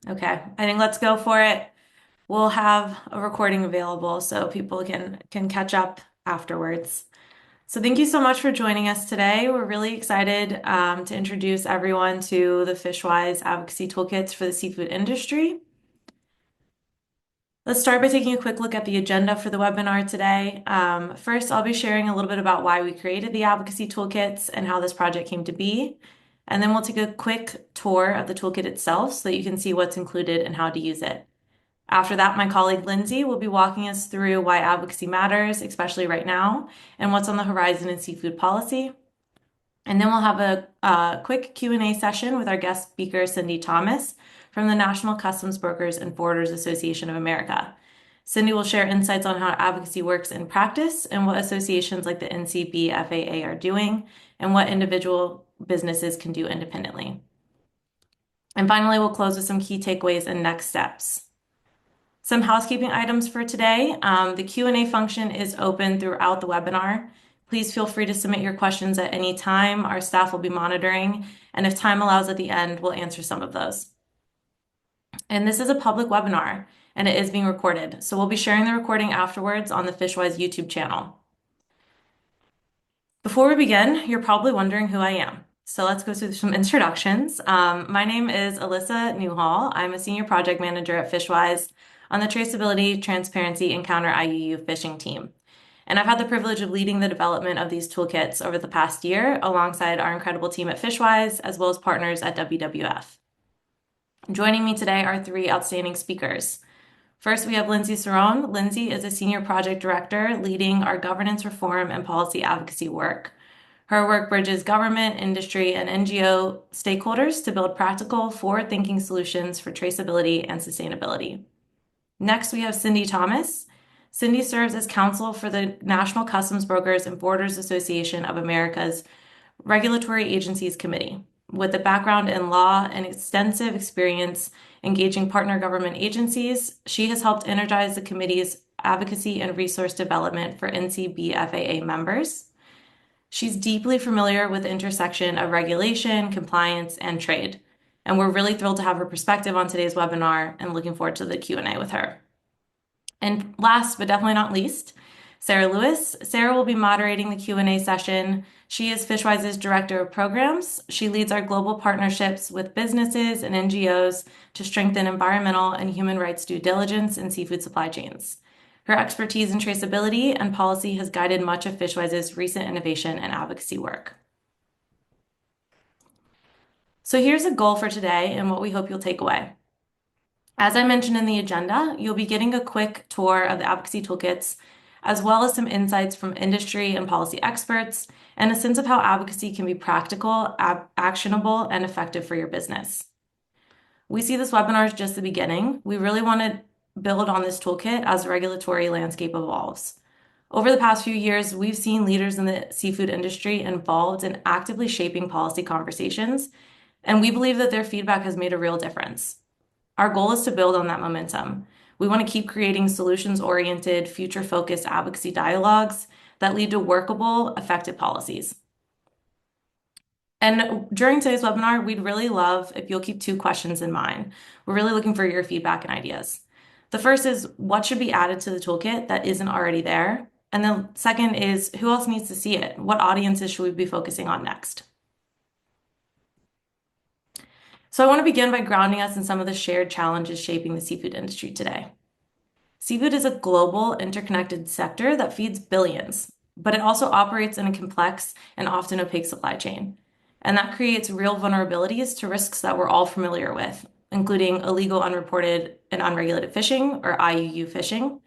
Okay, I think let's go for it. We'll have a recording available so people can catch up afterwards. So thank you so much for joining us today. We're really excited to introduce everyone to the Fishwise Advocacy Toolkits for the seafood industry. Let's start by taking a quick look at the agenda for the webinar today. First, I'll be sharing a little bit about why we created the Advocacy Toolkits and how this project came to be. And then we'll take a quick tour of the toolkit itself so that you can see what's included and how to use it. After that, my colleague Lindsay will be walking us through why advocacy matters, especially right now, and what's on the horizon in seafood policy. And then we'll have a quick Q&A session with our guest speaker, Cindy Thomas, from the National Customs Brokers and Forwarders Association of America. Cindy will share insights on how advocacy works in practice and what associations like the NCBFAA are doing and what individual businesses can do independently. And finally, we'll close with some key takeaways and next steps. Some housekeeping items for today. The Q&A function is open throughout the webinar. Please feel free to submit your questions at any time. Our staff will be monitoring, and if time allows at the end, we'll answer some of those. And this is a public webinar, and it is being recorded. So we'll be sharing the recording afterwards on the Fishwise YouTube channel. Before we begin, you're probably wondering who I am. So let's go through some introductions. My name is Alyssa Newhall. I'm a senior project manager at Fishwise on the Traceability, Transparency, and Counter IUU Phishing team. And I've had the privilege of leading the development of these toolkits over the past year alongside our incredible team at Fishwise, as well as partners at WWF. Joining me today are three outstanding speakers. First, we have Lindsay Cerrone. Lindsay is a senior project director leading our governance reform and policy advocacy work. Her work bridges government, industry, and NGO stakeholders to build practical, forward-thinking solutions for traceability and sustainability. Next, we have Cindy Thomas. Cindy serves as counsel for the National Customs Brokers and Forwarders Association of America's Regulatory Agencies Committee. With a background in law and extensive experience engaging partner government agencies, she has helped energize the committee's advocacy and resource development for NCBFAA members. She's deeply familiar with the intersection of regulation, compliance, and trade. And we're really thrilled to have her perspective on today's webinar and looking forward to the Q&A with her. And last, but definitely not least, Sarah Lewis. Sarah will be moderating the Q&A session. She is Fishwise's Director of Programs. She leads our global partnerships with businesses and NGOs to strengthen environmental and human rights due diligence in seafood supply chains. Her expertise in traceability and policy has guided much of Fishwise's recent innovation and advocacy work. So here's a goal for today and what we hope you'll take away. As I mentioned in the agenda, you'll be getting a quick tour of the advocacy toolkits, as well as some insights from industry and policy experts, and a sense of how advocacy can be practical, actionable, and effective for your business. We see this webinar as just the beginning. We really want to build on this toolkit as the regulatory landscape evolves. Over the past few years, we've seen leaders in the seafood industry involved in actively shaping policy conversations, and we believe that their feedback has made a real difference. Our goal is to build on that momentum. We want to keep creating solutions-oriented, future-focused advocacy dialogues that lead to workable, effective policies. And during today's webinar, we'd really love if you'll keep two questions in mind. We're really looking for your feedback and ideas. The first is, what should be added to the toolkit that isn't already there? And the second is, who else needs to see it? What audiences should we be focusing on next? So I want to begin by grounding us in some of the shared challenges shaping the seafood industry today. Seafood is a global, interconnected sector that feeds billions, but it also operates in a complex and often opaque supply chain. And that creates real vulnerabilities to risks that we're all familiar with, including illegal, unreported, and unregulated fishing, or IUU fishing,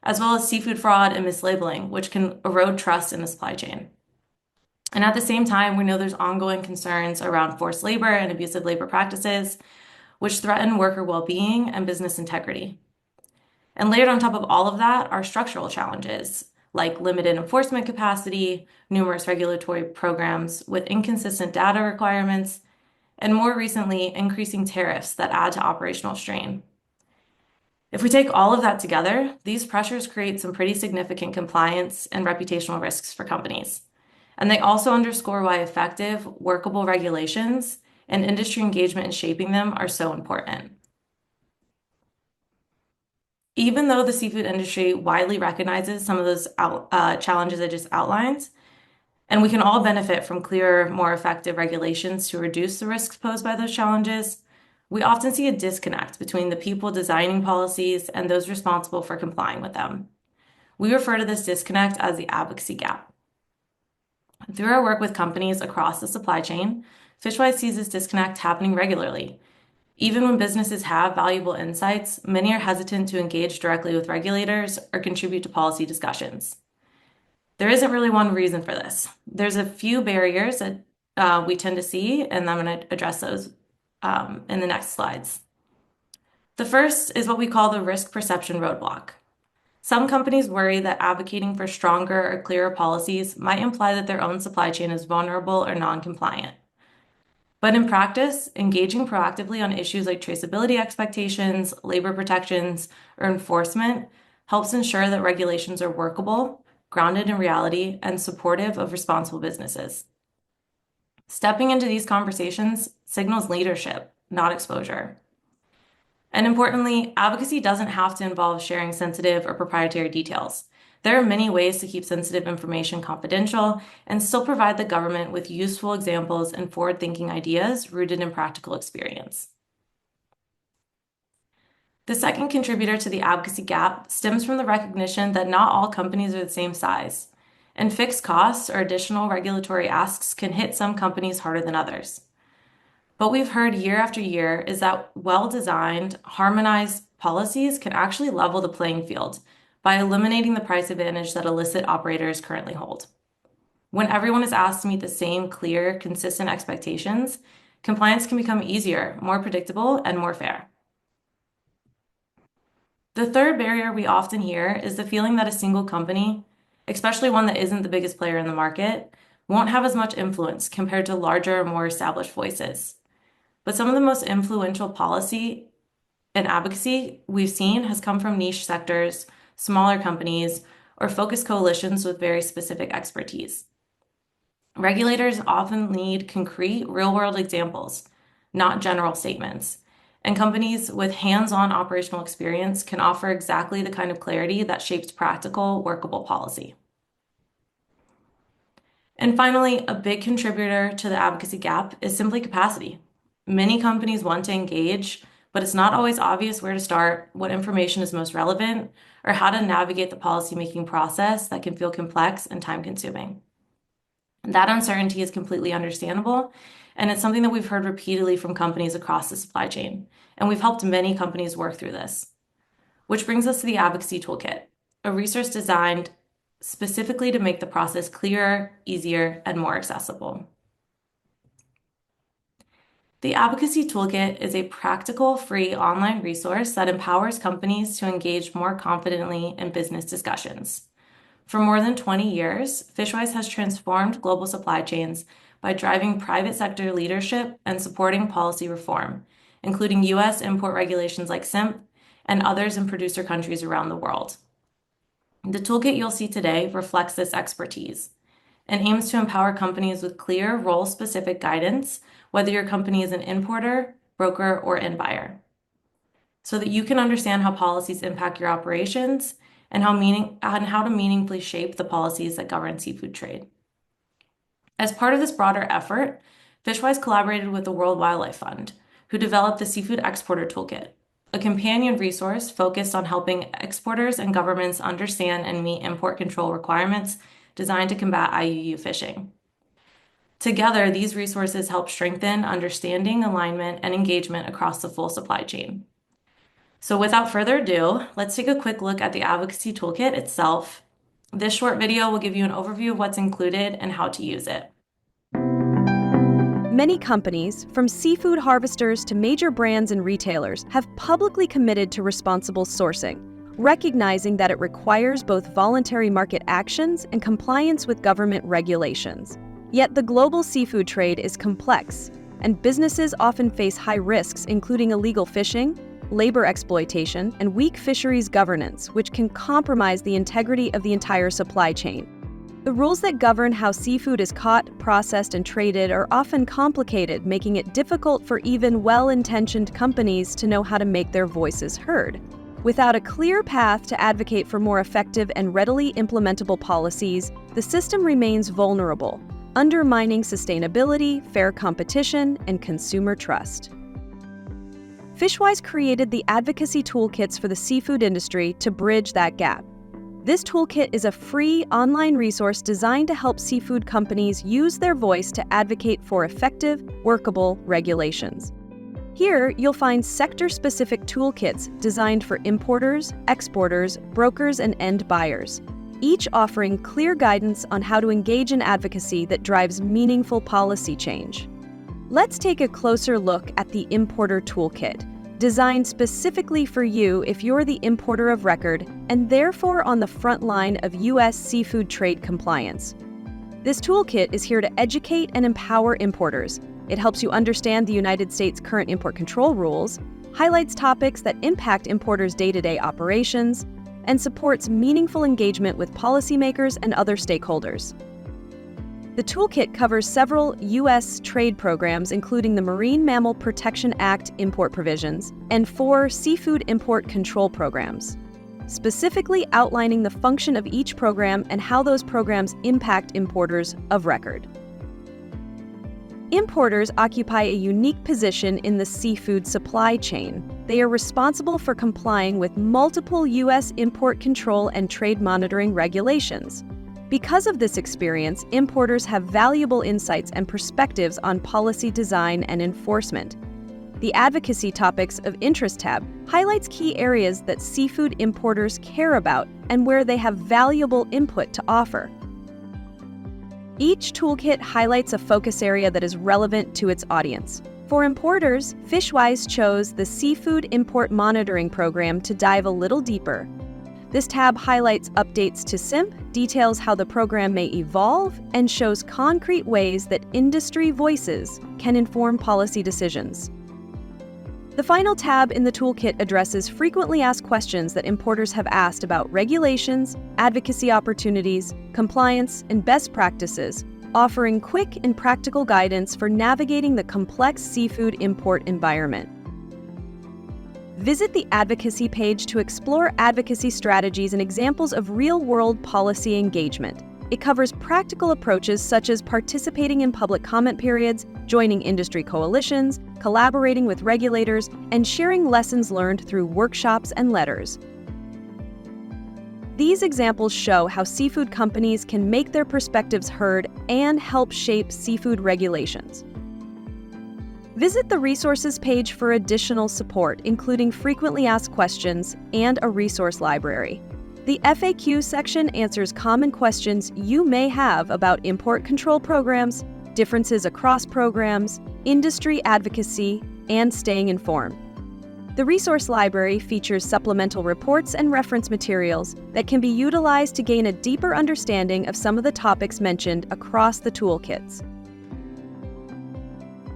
as well as seafood fraud and mislabeling, which can erode trust in the supply chain. And at the same time, we know there's ongoing concerns around forced labor and abusive labor practices, which threaten worker well-being and business integrity. And layered on top of all of that are structural challenges like limited enforcement capacity, numerous regulatory programs with inconsistent data requirements, and more recently, increasing tariffs that add to operational strain. If we take all of that together, these pressures create some pretty significant compliance and reputational risks for companies. And they also underscore why effective, workable regulations and industry engagement in shaping them are so important. Even though the seafood industry widely recognizes some of those challenges I just outlined, and we can all benefit from clearer, more effective regulations to reduce the risks posed by those challenges, we often see a disconnect between the people designing policies and those responsible for complying with them. We refer to this disconnect as the advocacy gap. Through our work with companies across the supply chain, Fishwise sees this disconnect happening regularly. Even when businesses have valuable insights, many are hesitant to engage directly with regulators or contribute to policy discussions. There isn't really one reason for this. There's a few barriers that we tend to see, and I'm going to address those in the next slides. The first is what we call the risk perception roadblock. Some companies worry that advocating for stronger or clearer policies might imply that their own supply chain is vulnerable or non-compliant. But in practice, engaging proactively on issues like traceability expectations, labor protections, or enforcement helps ensure that regulations are workable, grounded in reality, and supportive of responsible businesses. Stepping into these conversations signals leadership, not exposure. And importantly, advocacy doesn't have to involve sharing sensitive or proprietary details. There are many ways to keep sensitive information confidential and still provide the government with useful examples and forward-thinking ideas rooted in practical experience. The second contributor to the advocacy gap stems from the recognition that not all companies are the same size, and fixed costs or additional regulatory asks can hit some companies harder than others. What we've heard year after year is that well-designed, harmonized policies can actually level the playing field by eliminating the price advantage that illicit operators currently hold. When everyone is asked to meet the same clear, consistent expectations, compliance can become easier, more predictable, and more fair. The third barrier we often hear is the feeling that a single company, especially one that isn't the biggest player in the market, won't have as much influence compared to larger, more established voices. But some of the most influential policy and advocacy we've seen has come from niche sectors, smaller companies, or focused coalitions with very specific expertise. Regulators often need concrete, real-world examples, not general statements. And companies with hands-on operational experience can offer exactly the kind of clarity that shapes practical, workable policy. And finally, a big contributor to the advocacy gap is simply capacity. Many companies want to engage, but it's not always obvious where to start, what information is most relevant, or how to navigate the policymaking process that can feel complex and time-consuming. That uncertainty is completely understandable, and it's something that we've heard repeatedly from companies across the supply chain, and we've helped many companies work through this. Which brings us to the Advocacy Toolkit, a resource designed specifically to make the process clearer, easier, and more accessible. The Advocacy Toolkit is a practical, free online resource that empowers companies to engage more confidently in business discussions. For more than 20 years, Fishwise has transformed global supply chains by driving private sector leadership and supporting policy reform, including U.S. import regulations like SIMP and others in producer countries around the world. The toolkit you'll see today reflects this expertise and aims to empower companies with clear, role-specific guidance, whether your company is an importer, broker, or end buyer, so that you can understand how policies impact your operations and how to meaningfully shape the policies that govern seafood trade. As part of this broader effort, Fishwise collaborated with the World Wildlife Fund, who developed the Seafood Exporter Toolkit, a companion resource focused on helping exporters and governments understand and meet import control requirements designed to combat IUU fishing. Together, these resources help strengthen understanding, alignment, and engagement across the full supply chain. So without further ado, let's take a quick look at the Advocacy Toolkit itself. This short video will give you an overview of what's included and how to use it. Many companies, from seafood harvesters to major brands and retailers, have publicly committed to responsible sourcing, recognizing that it requires both voluntary market actions and compliance with government regulations. Yet the global seafood trade is complex, and businesses often face high risks, including illegal fishing, labor exploitation, and weak fisheries governance, which can compromise the integrity of the entire supply chain. The rules that govern how seafood is caught, processed, and traded are often complicated, making it difficult for even well-intentioned companies to know how to make their voices heard. Without a clear path to advocate for more effective and readily implementable policies, the system remains vulnerable, undermining sustainability, fair competition, and consumer trust. Fishwise created the Advocacy Toolkits for the seafood industry to bridge that gap. This toolkit is a free online resource designed to help seafood companies use their voice to advocate for effective, workable regulations. Here, you'll find sector-specific toolkits designed for importers, exporters, brokers, and end buyers, each offering clear guidance on how to engage in advocacy that drives meaningful policy change. Let's take a closer look at the Importer Toolkit, designed specifically for you if you're the importer of record and therefore on the front line of U.S. seafood trade compliance. This toolkit is here to educate and empower importers. It helps you understand the United States' current import control rules, highlights topics that impact importers' day-to-day operations, and supports meaningful engagement with policymakers and other stakeholders. The toolkit covers several U.S. trade programs, including the Marine Mammal Protection Act import provisions and 4 seafood import control programs, specifically outlining the function of each program and how those programs impact importers of record. Importers occupy a unique position in the seafood supply chain. They are responsible for complying with multiple U.S. import control and trade monitoring regulations. Because of this experience, importers have valuable insights and perspectives on policy design and enforcement. The Advocacy Topics of Interest tab highlights key areas that seafood importers care about and where they have valuable input to offer. Each toolkit highlights a focus area that is relevant to its audience. For importers, Fishwise chose the Seafood Import Monitoring Program to dive a little deeper. This tab highlights updates to SIMP, details how the program may evolve, and shows concrete ways that industry voices can inform policy decisions. The final tab in the toolkit addresses frequently asked questions that importers have asked about regulations, advocacy opportunities, compliance, and best practices, offering quick and practical guidance for navigating the complex seafood import environment. Visit the advocacy page to explore advocacy strategies and examples of real-world policy engagement. It covers practical approaches such as participating in public comment periods, joining industry coalitions, collaborating with regulators, and sharing lessons learned through workshops and letters. These examples show how seafood companies can make their perspectives heard and help shape seafood regulations. Visit the resources page for additional support, including frequently asked questions and a resource library. The FAQ section answers common questions you may have about import control programs, differences across programs, industry advocacy, and staying informed. The resource library features supplemental reports and reference materials that can be utilized to gain a deeper understanding of some of the topics mentioned across the toolkits.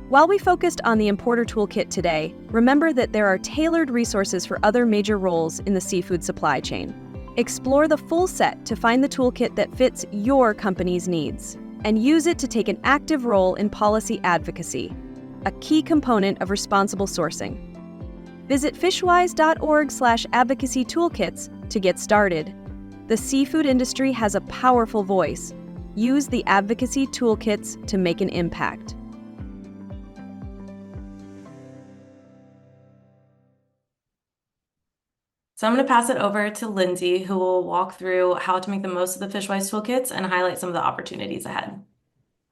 While we focused on the Importer Toolkit today, remember that there are tailored resources for other major roles in the seafood supply chain. Explore the full set to find the toolkit that fits your company's needs, and use it to take an active role in policy advocacy, a key component of responsible sourcing. Visit fishwise.org/advocacy toolkits to get started. The seafood industry has a powerful voice. Use the Advocacy Toolkits to make an impact. So I'm going to pass it over to Lindsay, who will walk through how to make the most of the Fishwise toolkits and highlight some of the opportunities ahead.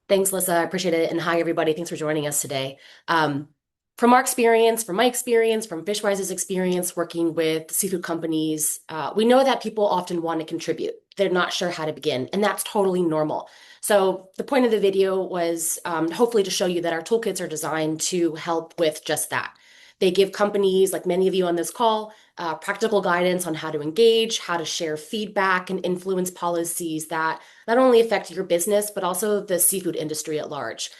Thanks, Lissa. I appreciate it. And hi, everybody. Thanks for joining us today. From our experience, from my experience, from Fishwise's experience working with seafood companies, we know that people often want to contribute. They're not sure how to begin, and that's totally normal. So the point of the video was hopefully to show you that our toolkits are designed to help with just that. They give companies, like many of you on this call, practical guidance on how to engage, how to share feedback and influence policies that not only affect your business, but also the seafood industry at large.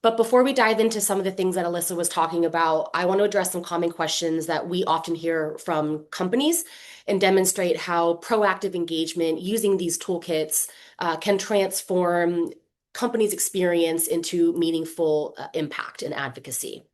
But before we dive into some of the things that Alyssa was talking about, I want to address some common questions that we often hear from companies and demonstrate how proactive engagement using these toolkits can transform companies' experience into meaningful impact and advocacy.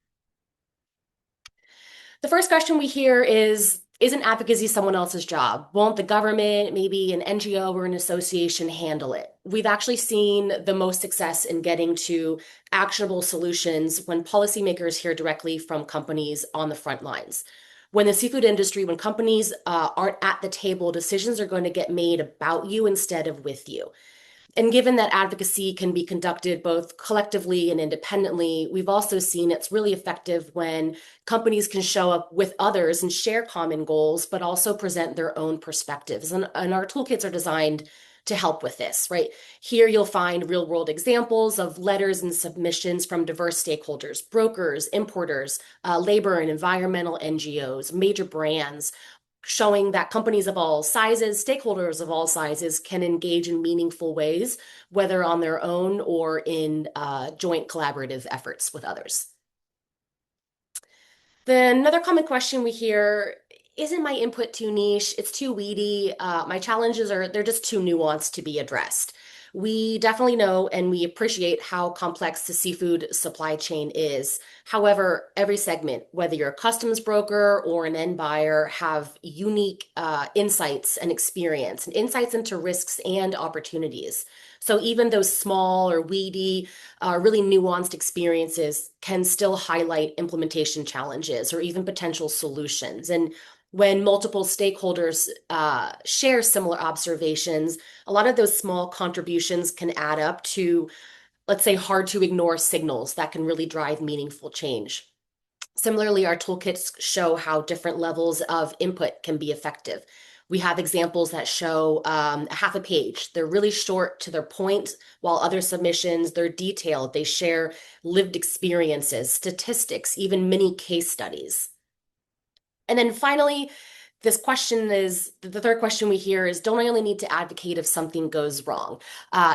The first question we hear is, Isn't advocacy someone else's job? Won't the government, maybe an NGO or an association handle it? We've actually seen the most success in getting to actionable solutions when policymakers hear directly from companies on the front lines. When the seafood industry, when companies aren't at the table, decisions are going to get made about you instead of with you. And given that advocacy can be conducted both collectively and independently, we've also seen it's really effective when companies can show up with others and share common goals, but also present their own perspectives. And our toolkits are designed to help with this, right? Here you'll find real world examples of letters and submissions from diverse stakeholders, brokers, importers, labor and environmental NGOs, major brands, showing that companies of all sizes, stakeholders of all sizes, can engage in meaningful ways, whether on their own or in joint collaborative efforts with others. Then another common question we hear, isn't my input too niche? It's too weedy. My challenges they're just too nuanced to be addressed. We definitely know and we appreciate how complex the seafood supply chain is. However, every segment, whether you're a customs broker or an end buyer, have unique insights and experience and insights into risks and opportunities. So even those small or weedy, really nuanced experiences can still highlight implementation challenges or even potential solutions. And when multiple stakeholders share similar observations, a lot of those small contributions can add up to, let's say, hard to ignore signals that can really drive meaningful change. Similarly, our toolkits show how different levels of input can be effective. We have examples that show a half a page. They're really short to their point, while other submissions, they're detailed. They share lived experiences, statistics, even mini case studies. And then finally, this question is the third question we hear is, don't I only need to advocate if something goes wrong?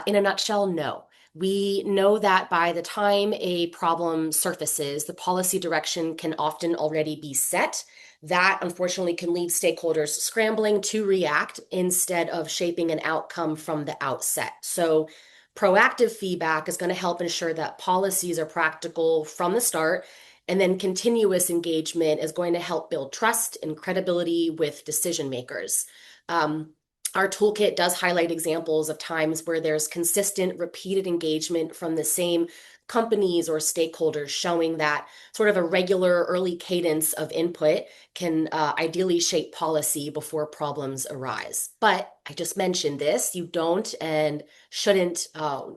In a nutshell, no. We know that by the time a problem surfaces, the policy direction can often already be set. That unfortunately can leave stakeholders scrambling to react instead of shaping an outcome from the outset. So proactive feedback is going to help ensure that policies are practical from the start, and then continuous engagement is going to help build trust and credibility with decision makers. Our toolkit does highlight examples of times where there's consistent, repeated engagement from the same companies or stakeholders, showing that sort of a regular early cadence of input can ideally shape policy before problems arise. But I just mentioned this, you don't and shouldn't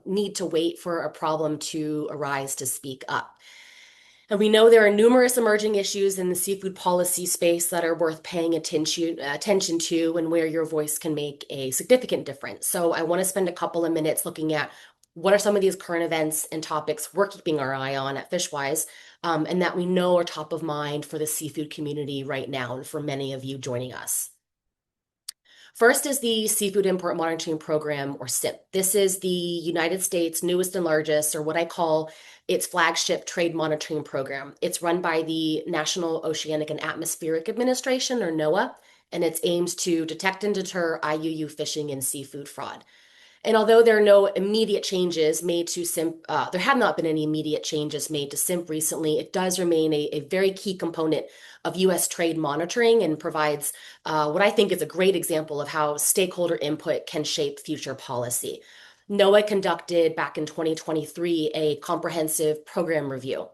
need to wait for a problem to arise to speak up. And we know there are numerous emerging issues in the seafood policy space that are worth paying attention to and where your voice can make a significant difference. So I want to spend a couple of minutes looking at what are some of these current events and topics we're keeping our eye on at Fishwise, and that we know are top of mind for the seafood community right now and for many of you joining us. First is the Seafood Import Monitoring Program, or SIP. This is the United States' newest and largest, or what I call its flagship trade monitoring program. It's run by the National Oceanic and Atmospheric Administration, or NOAA, and it aims to detect and deter IUU fishing and seafood fraud. And although there are no immediate changes made to SIMP, there have not been any immediate changes made to SIMP recently, it does remain a very key component of U.S. trade monitoring and provides what I think is a great example of how stakeholder input can shape future policy. NOAA conducted back in 2023 a comprehensive program review.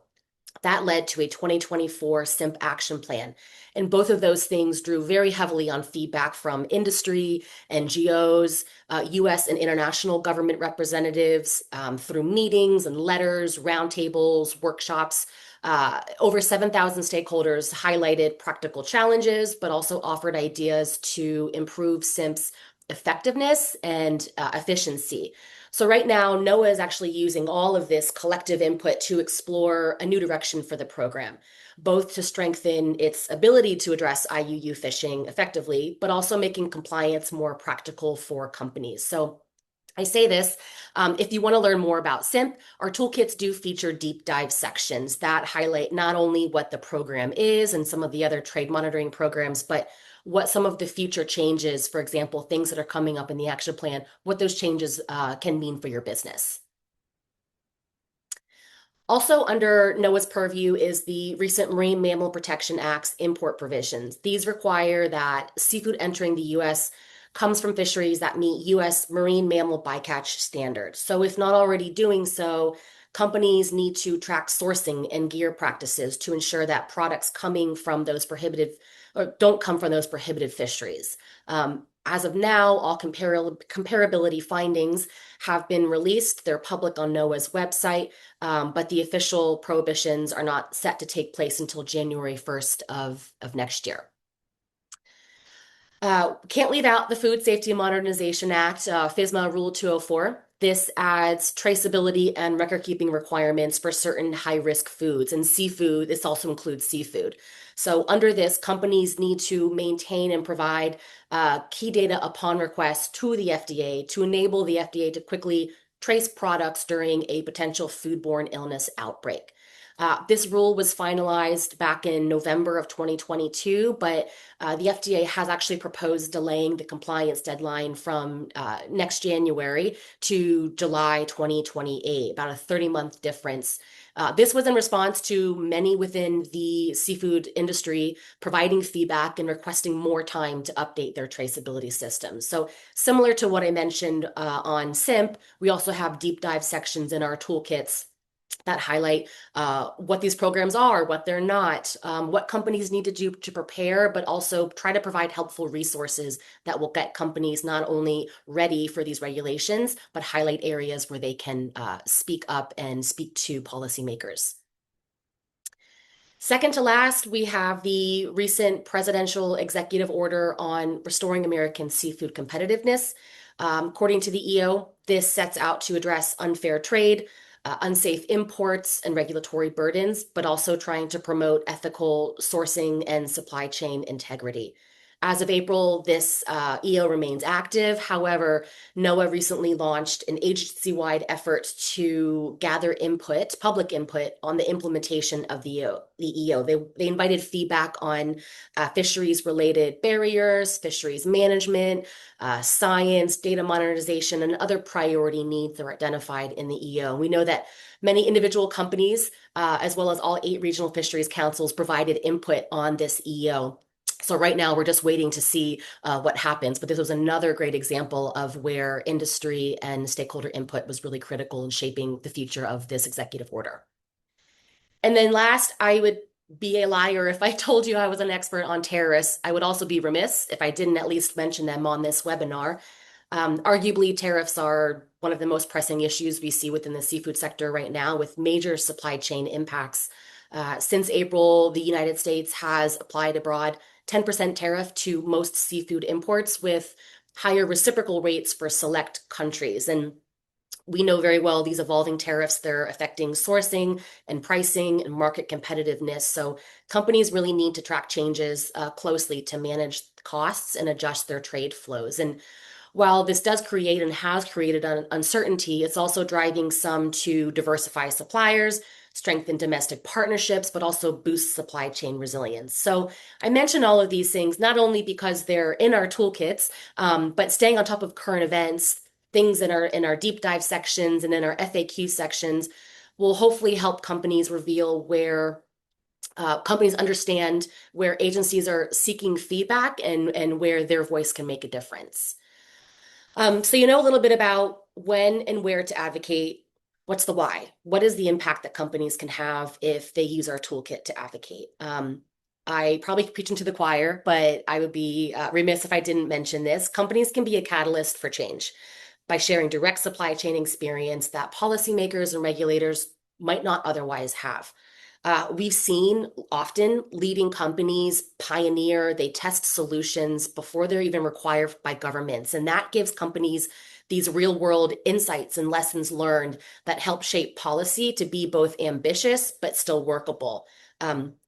That led to a 2024 SIMP action plan. And both of those things drew very heavily on feedback from industry, NGOs, US and international government representatives through meetings and letters, roundtables, workshops. Over 7,000 stakeholders highlighted practical challenges, but also offered ideas to improve SIMP's effectiveness and efficiency. So right now, NOAA is actually using all of this collective input to explore a new direction for the program, both to strengthen its ability to address IUU fishing effectively, but also making compliance more practical for companies. So I say this, if you want to learn more about SIMP, our toolkits do feature deep dive sections that highlight not only what the program is and some of the other trade monitoring programs, but what some of the future changes, for example, things that are coming up in the action plan, what those changes can mean for your business. Also, under NOAA's purview is the recent Marine Mammal Protection Act's import provisions. These require that seafood entering the U.S. comes from fisheries that meet U.S. marine mammal bycatch standards. So, if not already doing so, companies need to track sourcing and gear practices to ensure that products coming from those prohibited or don't come from those prohibited fisheries. As of now, all comparability findings have been released. They're public on NOAA's website, but the official prohibitions are not set to take place until January 1st of next year. Can't leave out the Food Safety and Modernization Act, FSMA Rule 204. This adds traceability and record keeping requirements for certain high risk foods and seafood. This also includes seafood. So, under this, companies need to maintain and provide key data upon request to the FDA to enable the FDA to quickly trace products during a potential foodborne illness outbreak. This rule was finalized back in November of 2022, but the FDA has actually proposed delaying the compliance deadline from next January to July 2028, about a 30-month difference. This was in response to many within the seafood industry providing feedback and requesting more time to update their traceability systems. So, similar to what I mentioned on SIMP, we also have deep dive sections in our toolkits that highlight what these programs are, what they're not, what companies need to do to prepare, but also try to provide helpful resources that will get companies not only ready for these regulations, but highlight areas where they can speak up and speak to policymakers. Second to last, we have the recent presidential executive order on restoring American seafood competitiveness. According to the EO, this sets out to address unfair trade, unsafe imports, and regulatory burdens, but also trying to promote ethical sourcing and supply chain integrity. As of April, this EO remains active. However, NOAA recently launched an agency-wide effort to gather input, public input, on the implementation of the EO. They invited feedback on fisheries-related barriers, fisheries management, science, data modernization, and other priority needs that were identified in the EO. We know that many individual companies, as well as all 8 regional fisheries councils, provided input on this EO. So right now we're just waiting to see what happens, but this was another great example of where industry and stakeholder input was really critical in shaping the future of this executive order. And then last, I would be a liar if I told you I was an expert on tariffs. I would also be remiss if I didn't at least mention them on this webinar. Arguably, tariffs are one of the most pressing issues we see within the seafood sector right now, with major supply chain impacts. Since April, the United States has applied a broad 10% tariff to most seafood imports, with higher reciprocal rates for select countries. And we know very well these evolving tariffs, they're affecting sourcing and pricing and market competitiveness. So companies really need to track changes closely to manage costs and adjust their trade flows. And while this does create and has created uncertainty, it's also driving some to diversify suppliers, strengthen domestic partnerships, but also boost supply chain resilience. So I mention all of these things not only because they're in our toolkits, but staying on top of current events, things in our deep dive sections and in our FAQ sections will hopefully help companies reveal where companies understand where agencies are seeking feedback and where their voice can make a difference. So you know a little bit about when and where to advocate. What's the why? What is the impact that companies can have if they use our toolkit to advocate? I probably preaching to the choir, but I would be remiss if I didn't mention this. Companies can be a catalyst for change by sharing direct supply chain experience that policymakers and regulators might not otherwise have. We've seen often leading companies pioneer, they test solutions before they're even required by governments. And that gives companies these real world insights and lessons learned that help shape policy to be both ambitious but still workable.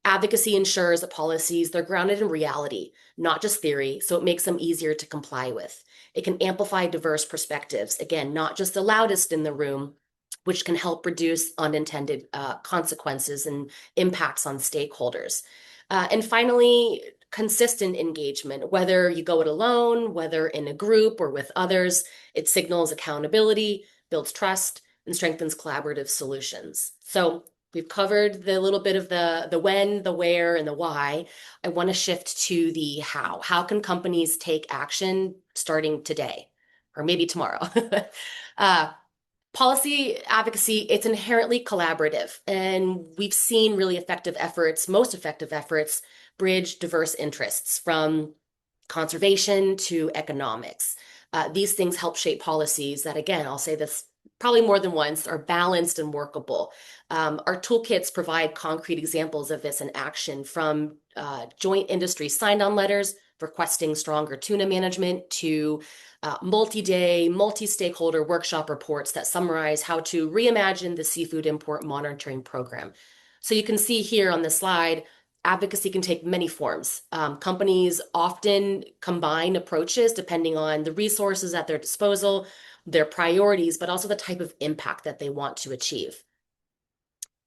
Advocacy ensures that policies, they're grounded in reality, not just theory, so it makes them easier to comply with. It can amplify diverse perspectives, again, not just the loudest in the room, which can help reduce unintended consequences and impacts on stakeholders. And finally, consistent engagement, whether you go it alone, whether in a group or with others, it signals accountability, builds trust, and strengthens collaborative solutions. So we've covered the little bit of the when, the where, and the why. I want to shift to the how. How can companies take action starting today or maybe tomorrow? uh, Policy advocacy, it's inherently collaborative, and we've seen really effective efforts, most effective efforts, bridge diverse interests from conservation to economics. These things help shape policies that, again, I'll say this probably more than once, are balanced and workable. Our toolkits provide concrete examples of this in action, from joint industry sign-on letters requesting stronger tuna management to multi-day, multi-stakeholder workshop reports that summarize how to reimagine the seafood import monitoring program. So you can see here on the slide, advocacy can take many forms. Companies often combine approaches depending on the resources at their disposal, their priorities, but also the type of impact that they want to achieve.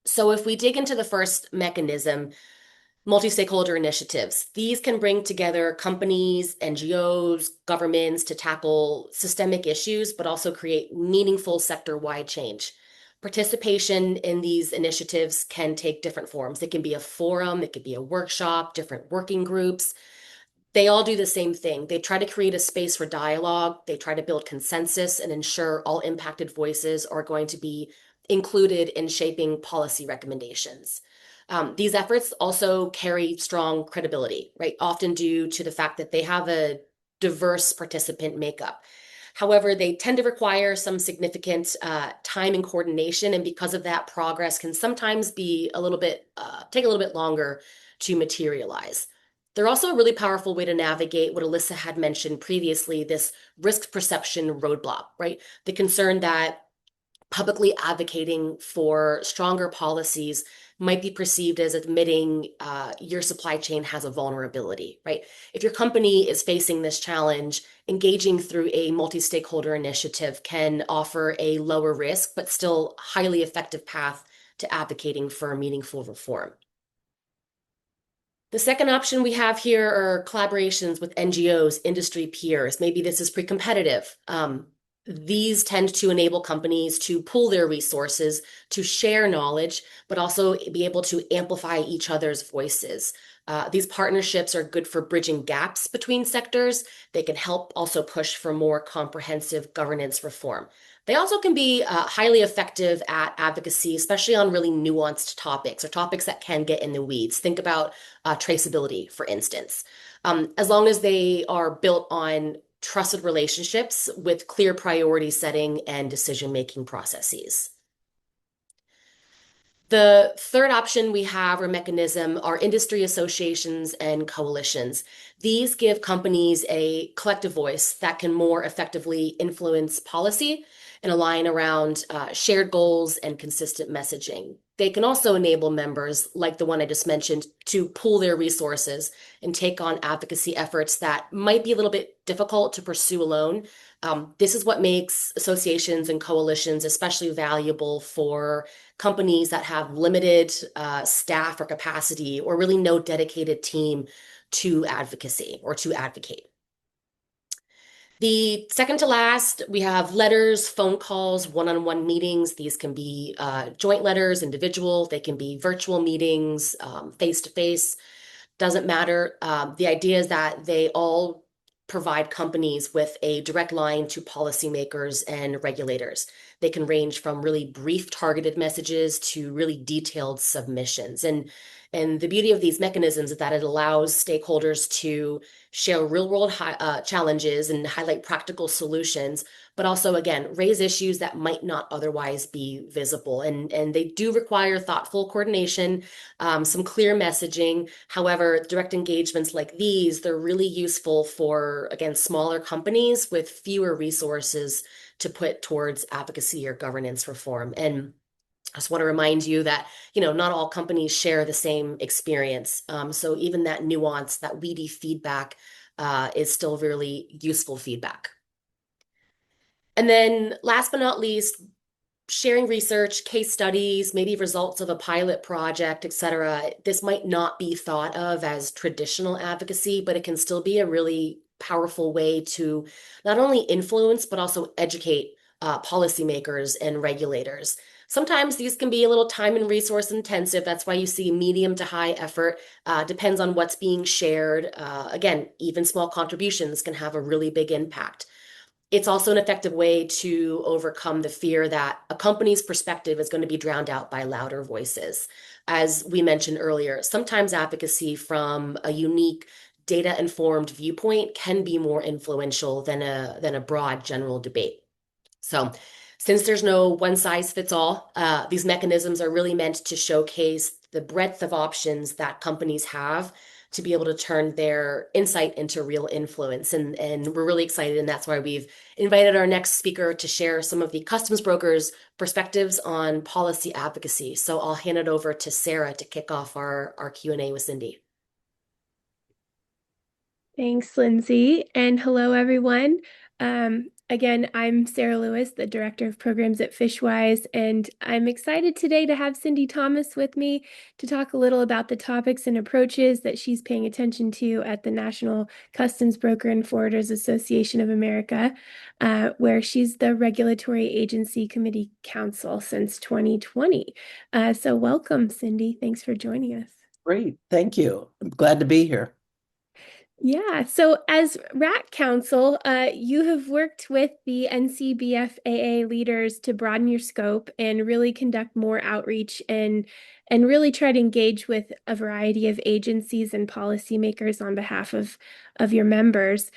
So if we dig into the first mechanism, multi-stakeholder initiatives, these can bring together companies, NGOs, governments to tackle systemic issues, but also create meaningful sector-wide change. Participation in these initiatives can take different forms. It can be a forum, it could be a workshop, different working groups. They all do the same thing. They try to create a space for dialogue. They try to build consensus and ensure all impacted voices are going to be included in shaping policy recommendations. These efforts also carry strong credibility, right? Often due to the fact that they have a diverse participant makeup. However, they tend to require some significant time and coordination, and because of that, progress can sometimes be a little bit take a little bit longer to materialize. They're also a really powerful way to navigate what Alyssa had mentioned previously, this risk perception roadblock, right? The concern that publicly advocating for stronger policies might be perceived as admitting your supply chain has a vulnerability, right? If your company is facing this challenge, engaging through a multi-stakeholder initiative can offer a lower risk, but still highly effective path to advocating for meaningful reform. The second option we have here are collaborations with NGOs, industry peers. Maybe this is pre-competitive. These tend to enable companies to pool their resources, to share knowledge, but also be able to amplify each other's voices. These partnerships are good for bridging gaps between sectors. They can help also push for more comprehensive governance reform. They also can be highly effective at advocacy, especially on really nuanced topics or topics that can get in the weeds. Think about traceability, for instance. As long as they are built on trusted relationships with clear priority setting and decision-making processes. The third option we have or mechanism are industry associations and coalitions. These give companies a collective voice that can more effectively influence policy and align around shared goals and consistent messaging. They can also enable members, like the one I just mentioned, to pool their resources and take on advocacy efforts that might be a little bit difficult to pursue alone. This is what makes associations and coalitions especially valuable for companies that have limited staff or capacity, or really no dedicated team to advocacy or to advocate. The second to last, we have letters, phone calls, one-on-one meetings. These can be joint letters, individual. They can be virtual meetings, face-to-face. Doesn't matter. The idea is that they all provide companies with a direct line to policymakers and regulators. They can range from really brief targeted messages to really detailed submissions. And the beauty of these mechanisms is that it allows stakeholders to share real-world challenges and highlight practical solutions, but also, again, raise issues that might not otherwise be visible. And they do require thoughtful coordination, some clear messaging. However, direct engagements like these, they're really useful for, again, smaller companies with fewer resources to put towards advocacy or governance reform. And I just want to remind you that, not all companies share the same experience. So even that nuance, that weedy feedback is still really useful feedback. And then last but not least, sharing research, case studies, maybe results of a pilot project, et cetera. This might not be thought of as traditional advocacy, but it can still be a really powerful way to not only influence, but also educate policymakers and regulators. Sometimes these can be a little time and resource intensive. That's why you see medium to high effort. Depends on what's being shared. Again, even small contributions can have a really big impact. It's also an effective way to overcome the fear that a company's perspective is going to be drowned out by louder voices. As we mentioned earlier, sometimes advocacy from a unique data informed viewpoint can be more influential than a broad general debate. So, since there's no one size fits all, these mechanisms are really meant to showcase the breadth of options that companies have to be able to turn their insight into real influence. And we're really excited, and that's why we've invited our next speaker to share some of the customs brokers' perspectives on policy advocacy. So I'll hand it over to Sarah to kick off our Q&A with Cindy. Thanks, Lindsay. And hello, everyone. Again, I'm Sarah Lewis, the Director of Programs at Fishwise, and I'm excited today to have Cindy Thomas with me to talk a little about the topics and approaches that she's paying attention to at the National Customs Broker and Forwarders Association of America, where she's the Regulatory Agency Committee Counsel since 2020. So welcome, Cindy. Thanks for joining us. Great, thank you. I'm glad to be here. Yeah, so as RAC Council, you have worked with the NCBFAA leaders to broaden your scope and really conduct more outreach and really try to engage with a variety of agencies and policymakers on behalf of your members.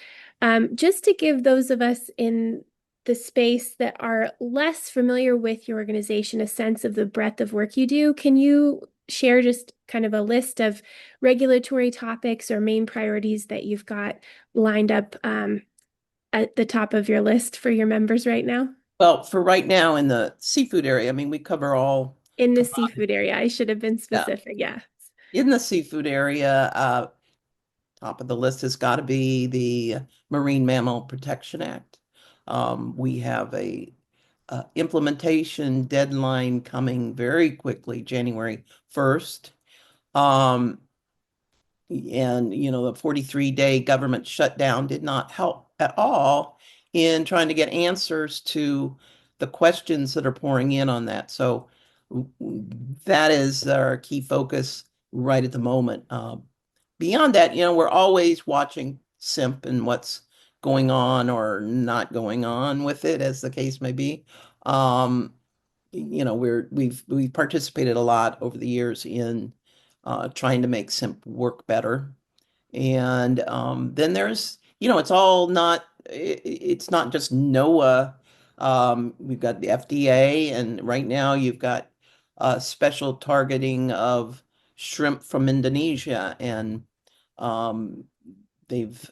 Just to give those of us in the space that are less familiar with your organization a sense of the breadth of work you do, can you share just kind of a list of regulatory topics or main priorities that you've got lined up at the top of your list for your members right now? Well, for right now in the seafood area, I mean, we cover all. In the seafood area, I should have been specific. Yeah. In the seafood area, top of the list has got to be the Marine Mammal Protection Act. We have a implementation deadline coming very quickly, January 1st. And, the 43-day government shutdown did not help at all in trying to get answers to the questions that are pouring in on that. So that is our key focus right at the moment. Beyond that, we're always watching SIMP and what's going on or not going on with it, as the case may be. We've participated a lot over the years in trying to make SIMP work better. And then there's, it's not just NOAA. We've got the FDA, and right now you've got special targeting of shrimp from Indonesia, and they've,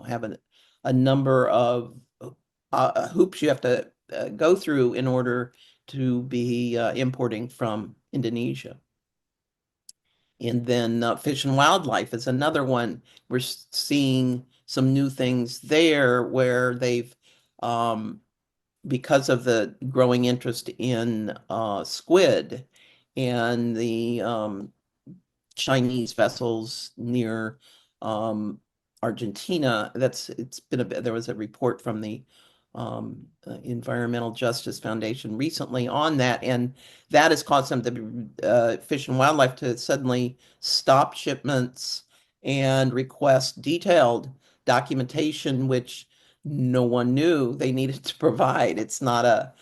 have a number of hoops you have to go through in order to be importing from Indonesia. And then Fish and Wildlife is another one. We're seeing some new things there where they've, because of the growing interest in squid and the Chinese vessels near Argentina, there was a report from the Environmental Justice Foundation recently on that, and that has caused some Fish and Wildlife to suddenly stop shipments and request detailed documentation, which no one knew they needed to provide. It's not a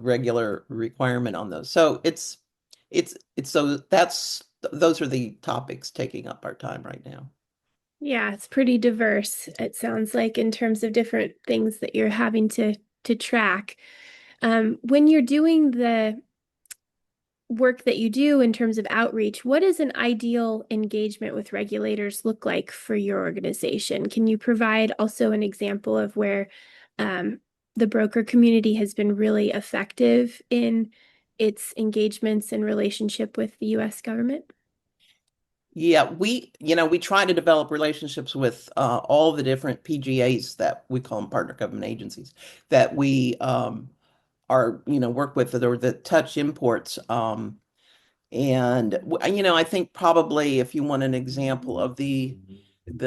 regular requirement on those. So those are the topics taking up our time right now. Yeah, it's pretty diverse, it sounds like, in terms of different things that you're having to track. When you're doing the work that you do in terms of outreach, what does an ideal engagement with regulators look like for your organization? Can you provide also an example of where the broker community has been really effective in its engagements and relationship with the U.S. government? Yeah, we try to develop relationships with all the different PGAs, that we call them partner government agencies, that we work with, or that touch imports. I think probably if you want an example of the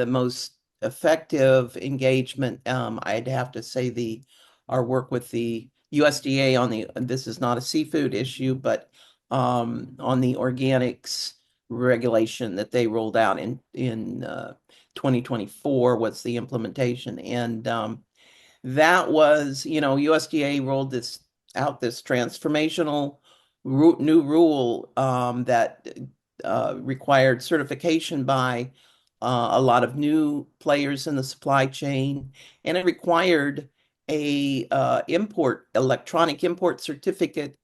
most effective engagement, I'd have to say the our work with the USDA on this is not a seafood issue, but on the organics regulation that they rolled out in 2024 was the implementation. And that was, USDA rolled this transformational new rule that required certification by a lot of new players in the supply chain, and it required a electronic import certificate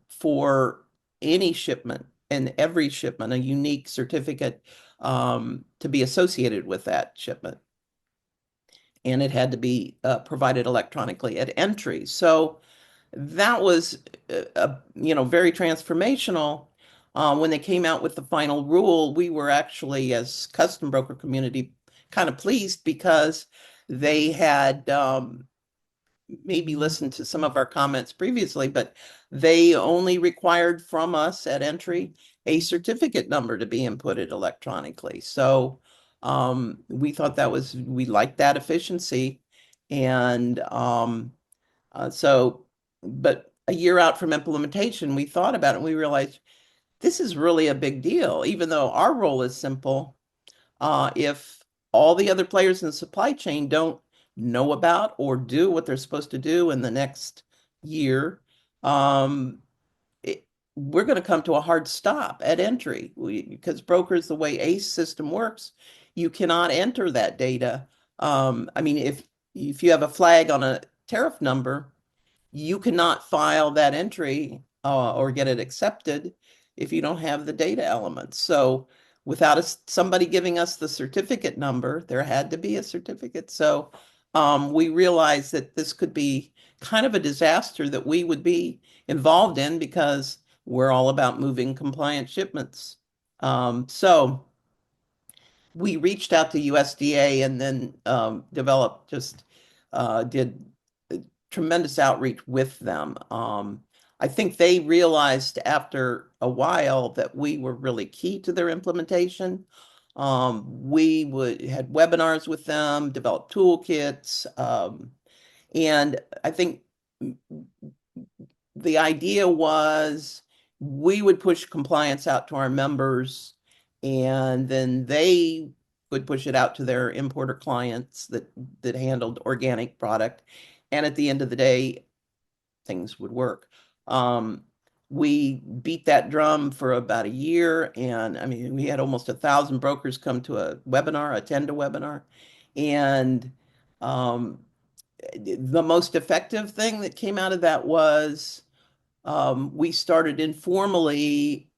for any shipment and every shipment, a unique certificate to be associated with that shipment. And it had to be provided electronically at entry. So that was, very transformational. When they came out with the final rule, we were actually, as custom broker community, kind of pleased because they had maybe listened to some of our comments previously, but they only required from us at entry a certificate number to be inputted electronically. So we thought we liked that efficiency. And but a year out from implementation, we thought about it and we realized this is really a big deal, even though our role is simple. If all the other players in the supply chain don't know about or do what they're supposed to do in the next year, um, we're going to come to a hard stop at entry because brokers, the way ACE system works, you cannot enter that data. I mean, if you have a flag on a tariff number, you cannot file that entry or get it accepted if you don't have the data elements. So without somebody giving us the certificate number, there had to be a certificate. So we realized that this could be kind of a disaster that we would be involved in because we're all about moving compliant shipments. So we reached out to USDA and then did tremendous outreach with them. I think they realized after a while that we were really key to their implementation. We had webinars with them, developed toolkits, and I think the idea was we would push compliance out to our members, and then they would push it out to their importer clients that handled organic product. And at the end of the day, things would work. We beat that drum for about a year, and I mean, we had almost 1,000 brokers come to attend a webinar, and the most effective thing that came out of that was we started informally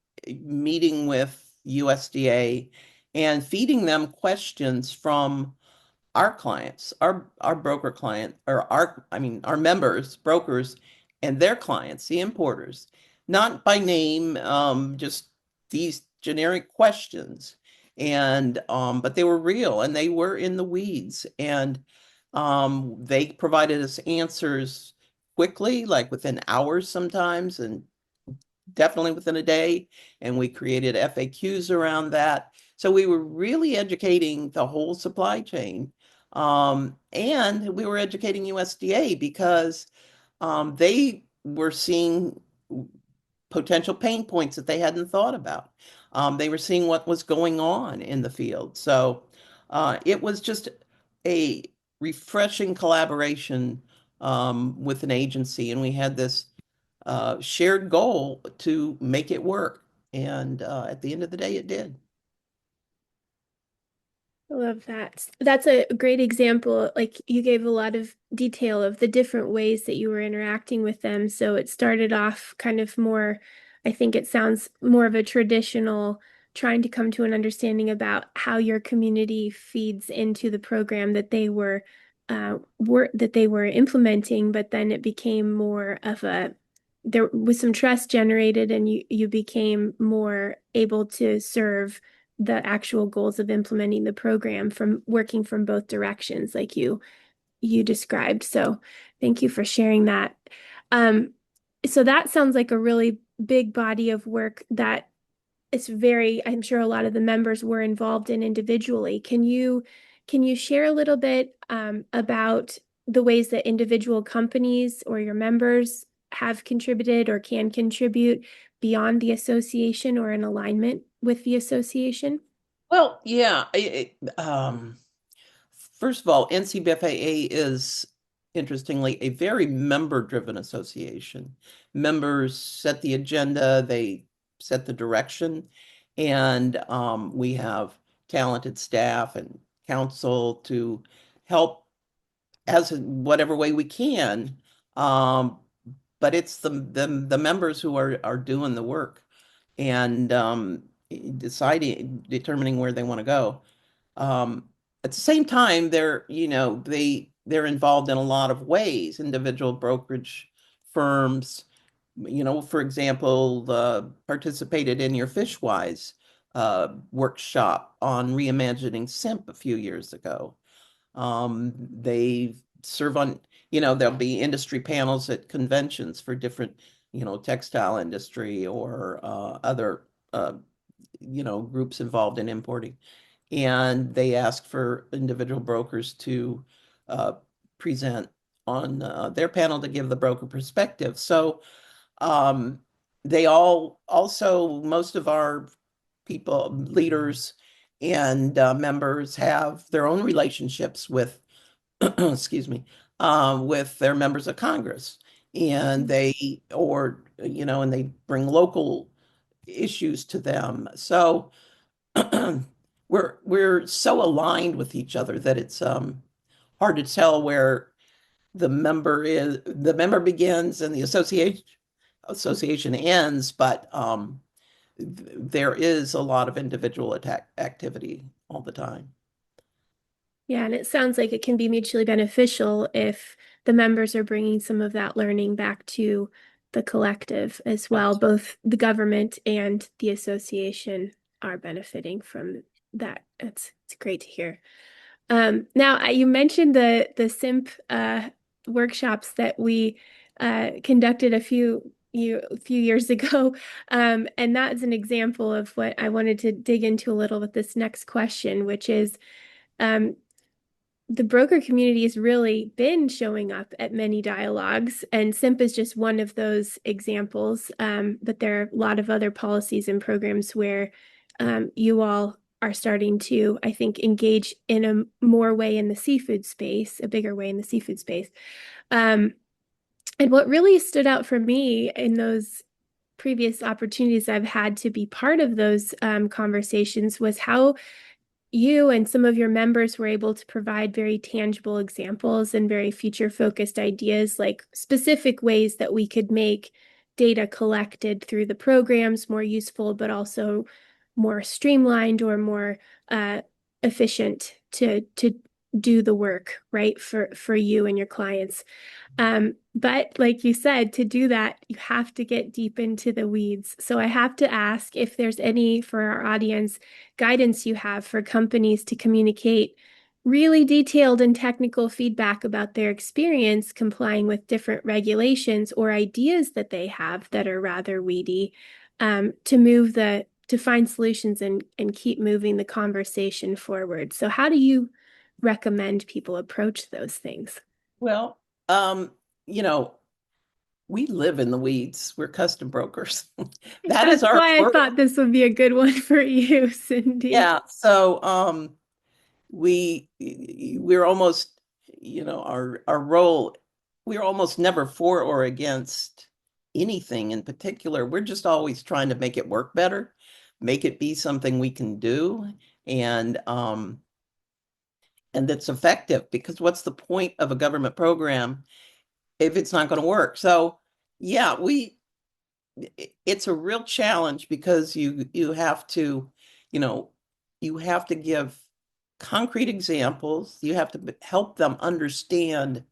meeting with USDA and feeding them questions from our clients, our broker client, or our members, brokers, and their clients, the importers, not by name, just these generic questions. And but they were real and they were in the weeds, and they provided us answers quickly, like within hours sometimes, and definitely within a day. And we created FAQs around that. So we were really educating the whole supply chain. And we were educating USDA because they were seeing potential pain points that they hadn't thought about. They were seeing what was going on in the field. So it was just a refreshing collaboration with an agency, and we had this shared goal to make it work. And at the end of the day, it did. I love that. That's a great example. Like you gave a lot of detail of the different ways that you were interacting with them. So it started off kind of more, I think it sounds more of a traditional trying to come to an understanding about how your community feeds into the program that they were implementing, but then it became more of there was some trust generated and you became more able to serve the actual goals of implementing the program from working from both directions like you described. So thank you for sharing that. So that sounds like a really big body of work that I'm sure a lot of the members were involved in individually. Can you share a little bit about the ways that individual companies or your members have contributed or can contribute beyond the association or in alignment with the association? Well, yeah. First of all, NCBFAA is, interestingly, a very member-driven association. Members set the agenda, they set the direction, and we have talented staff and counsel to help as in whatever way we can. Um, but it's the members who are doing the work and determining where they want to go. At the same time, they're involved in a lot of ways. Individual brokerage firms, for example, participated in your Fishwise workshop on reimagining SIMP a few years ago. They serve on, there'll be industry panels at conventions for different, textile industry or other, groups involved in importing. And they ask for individual brokers to uh, present on their panel to give the broker perspective. So um, they all also, most of our people, leaders and members have their own relationships with, excuse me, with their members of Congress. And and they bring local issues to them. So we're so aligned with each other that it's hard to tell where the member begins and the association ends, but there is a lot of individual attack activity all the time. Yeah, and it sounds like it can be mutually beneficial if the members are bringing some of that learning back to the collective as well. Yes. Both the government and the association are benefiting from that. It's great to hear. Now, you mentioned the SIMP workshops that we conducted a few years ago, and that's an example of what I wanted to dig into a little with this next question, which is um, the broker community has really been showing up at many dialogues, and SIMP is just one of those examples. But there are a lot of other policies and programs where you all are starting to, I think, engage in a more way in the seafood space, a bigger way in the seafood space. Um, and what really stood out for me in those previous opportunities I've had to be part of those conversations was how you and some of your members were able to provide very tangible examples and very future focused ideas, like specific ways that we could make data collected through the programs more useful, but also more streamlined or more efficient to do the work, right, for you and your clients. But like you said, to do that, you have to get deep into the weeds. So I have to ask if there's any, for our audience, guidance you have for companies to communicate really detailed and technical feedback about their experience complying with different regulations or ideas that they have that are rather weedy, to find solutions and keep moving the conversation forward. So how do you recommend people approach those things? Well, um, you know, we live in the weeds. We're custom brokers. That is That's our why I work. thought this would be a good one for you, Cindy. Yeah. So we're almost, our role, we're almost never for or against anything in particular. We're just always trying to make it work better, make it be something we can do, and that's effective, because what's the point of a government program if it's not going to work? So yeah, it's a real challenge, because you have to, you know, you have to give concrete examples. You have to help them understand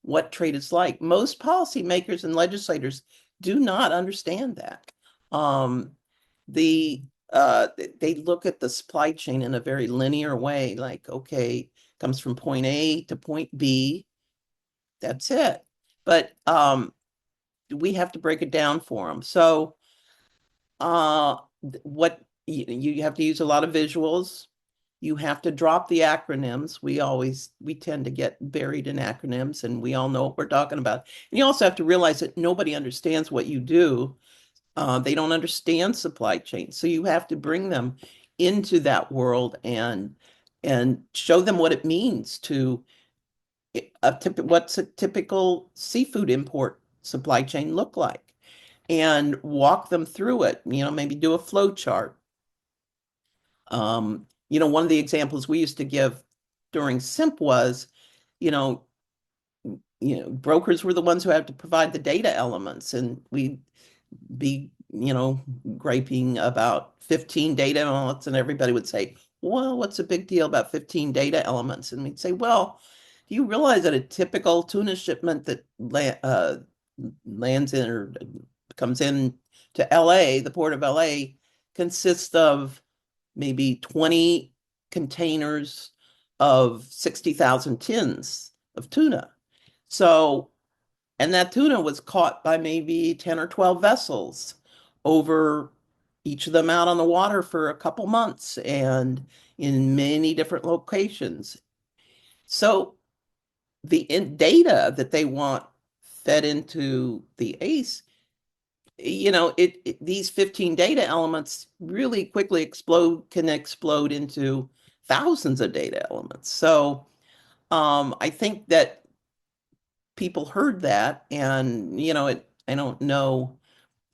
what trade is like. Most policymakers and legislators do not understand that. Um, the they look at the supply chain in a very linear way, like, okay, comes from point A to point B, that's it. But we have to break it down for them. So what you have to use a lot of visuals. You have to drop the acronyms. We tend to get buried in acronyms, and we all know what we're talking about. And you also have to realize that nobody understands what you do. They don't understand supply chain. So you have to bring them into that world and show them what it means to what's a typical seafood import supply chain look like, and walk them through it. Maybe do a flow chart. One of the examples we used to give during SIMP was, you know, brokers were the ones who had to provide the data elements, and we'd be, griping about 15 data elements, and everybody would say, well, what's a big deal about 15 data elements? And we'd say, well, do you realize that a typical tuna shipment that lands in or comes in to LA, the port of LA, consists of maybe 20 containers of 60,000 tins of tuna. So, and that tuna was caught by maybe 10 or 12 vessels over, each of them out on the water for a couple months and in many different locations. So the data that they want fed into the ACE, these 15 data elements really quickly can explode into thousands of data elements. So I think that people heard that, and I don't know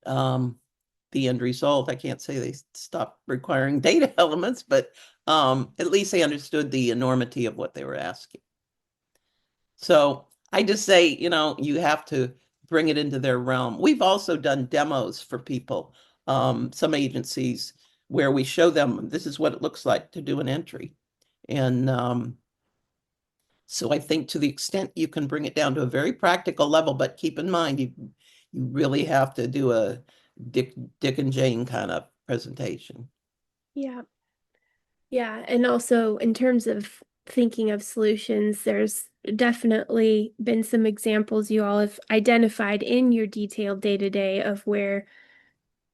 the end result. I can't say they stopped requiring data elements, but at least they understood the enormity of what they were asking. So I just say, you have to bring it into their realm. We've also done demos for people, some agencies, where we show them this is what it looks like to do an entry. And so I think to the extent you can bring it down to a very practical level, but keep in mind, you really have to do a Dick and Jane kind of presentation. Yeah. Yeah. And also, in terms of thinking of solutions, there's definitely been some examples you all have identified in your detailed day-to-day of where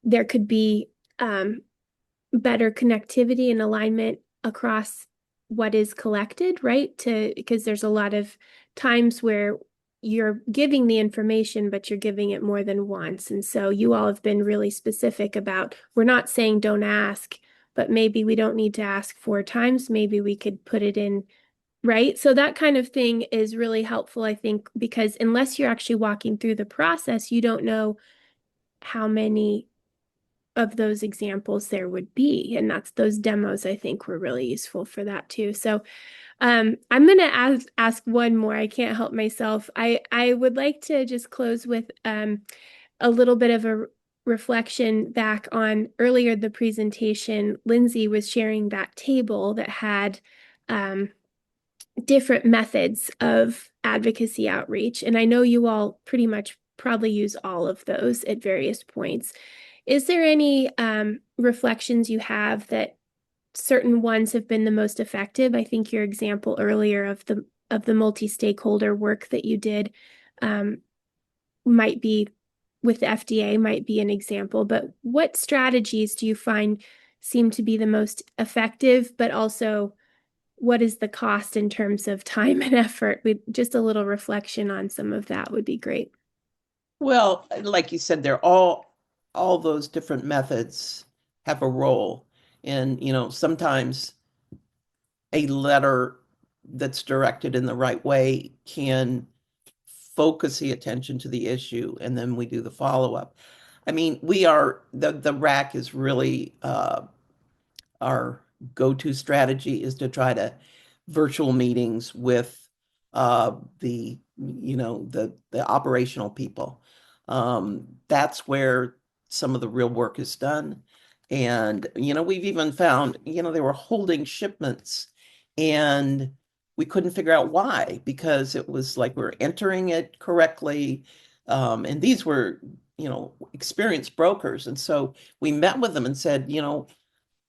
there could be better connectivity and alignment across what is collected, right? Because there's a lot of times where you're giving the information, but you're giving it more than once. And so you all have been really specific about, we're not saying don't ask, but maybe we don't need to ask 4 times. Maybe we could put it in, right? So that kind of thing is really helpful, I think, because unless you're actually walking through the process, you don't know how many of those examples there would be. And that's those demos, I think, were really useful for that too. So I'm going to ask one more. I can't help myself. I would like to just close with a little bit of a reflection back on earlier the presentation. Lindsay was sharing that table that had different methods of advocacy outreach. And I know you all pretty much probably use all of those at various points. Is there any reflections you have that certain ones have been the most effective? I think your example earlier of the multi-stakeholder work that you did might be with the FDA might be an example, but what strategies do you find seem to be the most effective, but also what is the cost in terms of time and effort? Just a little reflection on some of that would be great. Well, like you said, they're all those different methods have a role. And, sometimes a letter that's directed in the right way can focus the attention to the issue, and then we do the follow-up. I mean, the RAC is really our go-to strategy is to try to virtual meetings with the operational people. That's where some of the real work is done. And, we've even found, they were holding shipments and we couldn't figure out why, because it was like we were entering it correctly. And these were, experienced brokers. And so we met with them and said,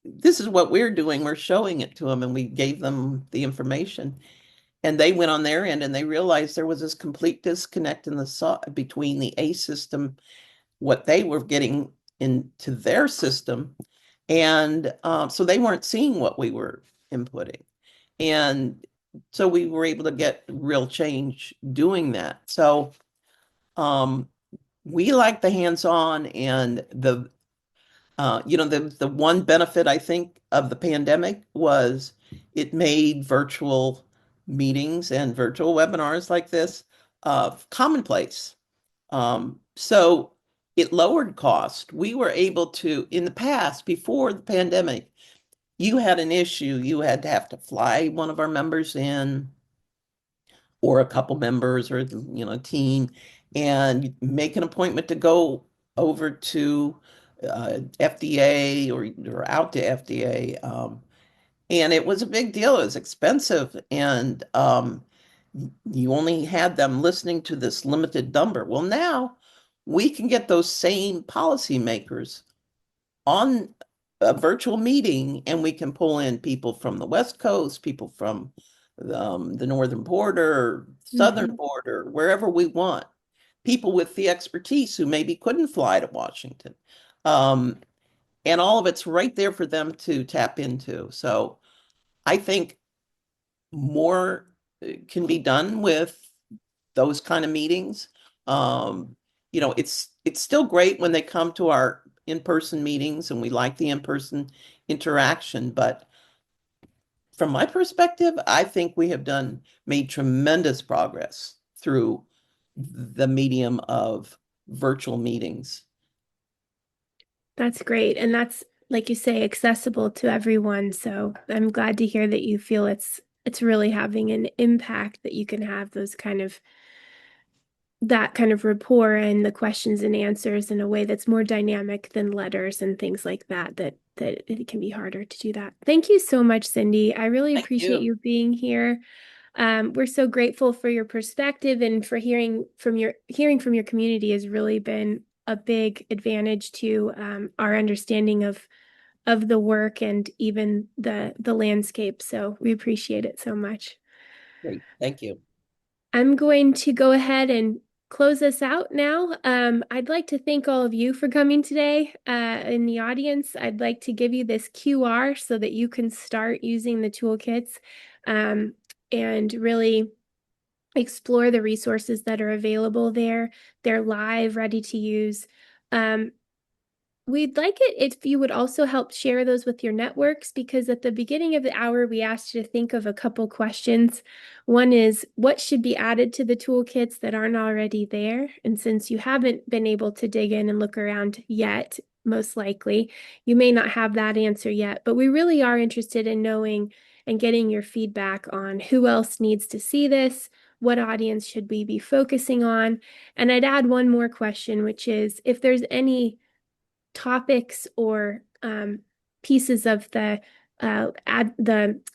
this is what we're doing. We're showing it to them, and we gave them the information. And they went on their end and they realized there was this complete disconnect in between the A system, what they were getting into their system. And so they weren't seeing what we were inputting. And so we were able to get real change doing that. So um, we like the hands-on and the one benefit I think of the pandemic was it made virtual meetings and virtual webinars like this commonplace. So it lowered cost. We were able to, in the past, before the pandemic, you had an issue, you had to have to fly one of our members in or a couple members or a team and make an appointment to go over to FDA or out to FDA. And it was a big deal. It was expensive, and you only had them listening to this limited number. Well, now we can get those same policymakers on a virtual meeting, and we can pull in people from the West Coast, people from the northern border, southern Mhm. border, wherever we want, people with the expertise who maybe couldn't fly to Washington. Um, and all of it's right there for them to tap into. So I think more can be done with those kind of meetings. It's still great when they come to our in-person meetings and we like the in-person interaction, but from my perspective, I think we have made tremendous progress through the medium of virtual meetings. That's great. And that's, like you say, accessible to everyone. So I'm glad to hear that you feel it's really having an impact, that you can have that kind of rapport and the questions and answers in a way that's more dynamic than letters and things like that it can be harder to do that. Thank you so much, Cindy. I really Thank appreciate you. you being here. We're so grateful for your perspective, and for hearing from your community has really been a big advantage to our understanding of the work and even the landscape. So we appreciate it so much. Great. Thank you. I'm going to go ahead and close us out now. I'd like to thank all of you for coming today in the audience. I'd like to give you this QR so that you can start using the toolkits um, and really explore the resources that are available there. They're live, ready to use. Um, We'd like it if you would also help share those with your networks, because at the beginning of the hour, we asked you to think of a couple questions. One is, what should be added to the toolkits that aren't already there? And since you haven't been able to dig in and look around yet, most likely, you may not have that answer yet, but we really are interested in knowing and getting your feedback on who else needs to see this, what audience should we be focusing on? And I'd add one more question, which is, if there's any topics or pieces of the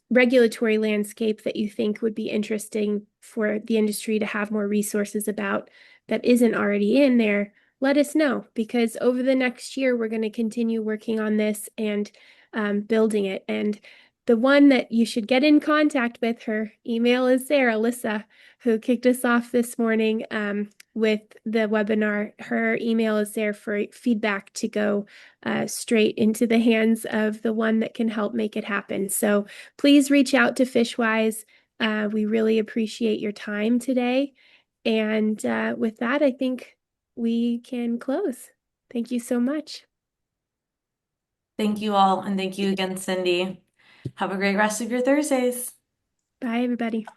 regulatory landscape that you think would be interesting for the industry to have more resources about that isn't already in there, let us know, because over the next year, we're going to continue working on this and building it. And the one that you should get in contact with, her email is there, Alyssa, who kicked us off this morning with the webinar. Her email is there for feedback to go straight into the hands of the one that can help make it happen. So please reach out to Fishwise. We really appreciate your time today. And with that, I think we can close. Thank you so much. Thank you all, and thank you again, Cindy. Have a great rest of your Thursdays. Bye, everybody.